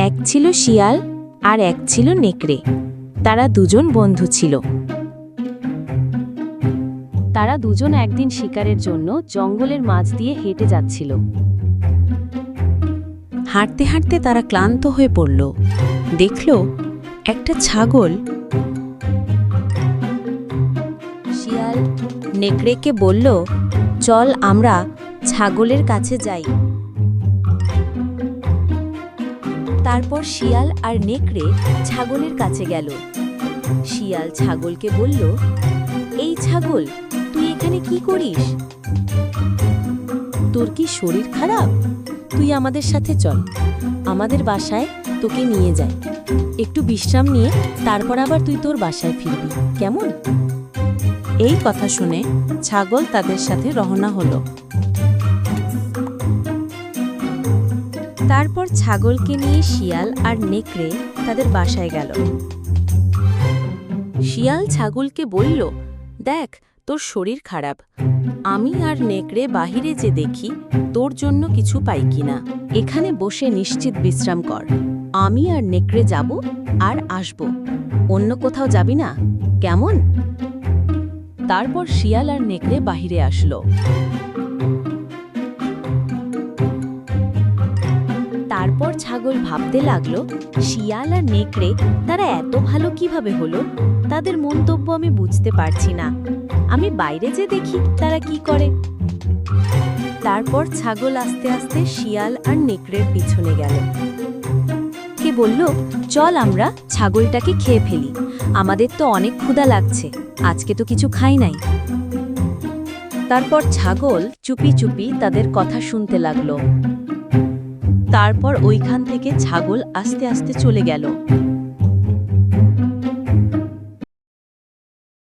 এক ছিল শিয়াল আর এক ছিল নেকড়ে। তারা দুজন বন্ধু ছিল। তারা দুজন একদিন শিকারের জন্য জঙ্গলের মাঝ দিয়ে হেঁটে যাচ্ছিল। হাঁটতে হাঁটতে তারা ক্লান্ত হয়ে পড়ল। দেখল একটা ছাগল। শিয়াল নেকড়েকে বলল, চল আমরা ছাগলের কাছে যাই। তারপর শিয়াল আর নেকড়ে ছাগলের কাছে গেল। শিয়াল ছাগলকে বলল, এই ছাগল, তুই এখানে কি করিস? তোর কি শরীর খারাপ? তুই আমাদের সাথে চল, আমাদের বাসায় তোকে নিয়ে যাই। একটু বিশ্রাম নিয়ে তারপর আবার তুই তোর বাসায় ফিরবি, কেমন? এই কথা শুনে ছাগল তাদের সাথে রওনা হলো। তারপর ছাগলকে নিয়ে শিয়াল আর নেকড়ে তাদের বাসায় গেল। শিয়াল ছাগলকে বলল, দেখ, তোর শরীর খারাপ। আমি আর নেকড়ে বাহিরে যে দেখি তোর জন্য কিছু পাই কিনা। এখানে বসে নিশ্চিত বিশ্রাম কর। আমি আর নেকড়ে যাব আর আসব, অন্য কোথাও যাবি না, কেমন? তারপর শিয়াল আর নেকড়ে বাহিরে আসলো। তারপর ছাগল ভাবতে লাগলো, শিয়াল আর নেকড়ে তারা এত ভালো কিভাবে হলো? তাদের মন্তব্য আমি বুঝতে পারছি না। আমি বাইরে যে দেখি তারা কি করে। তারপর ছাগল আস্তে আস্তে শিয়াল আর নেকড়ের পিছনে গেল। কে বলল, চল আমরা ছাগলটাকে খেয়ে ফেলি, আমাদের তো অনেক ক্ষুধা লাগছে, আজকে তো কিছু খাই নাই। তারপর ছাগল চুপি চুপি তাদের কথা শুনতে লাগলো। তারপর ওইখান থেকে ছাগল আস্তে আস্তে চলে গেল।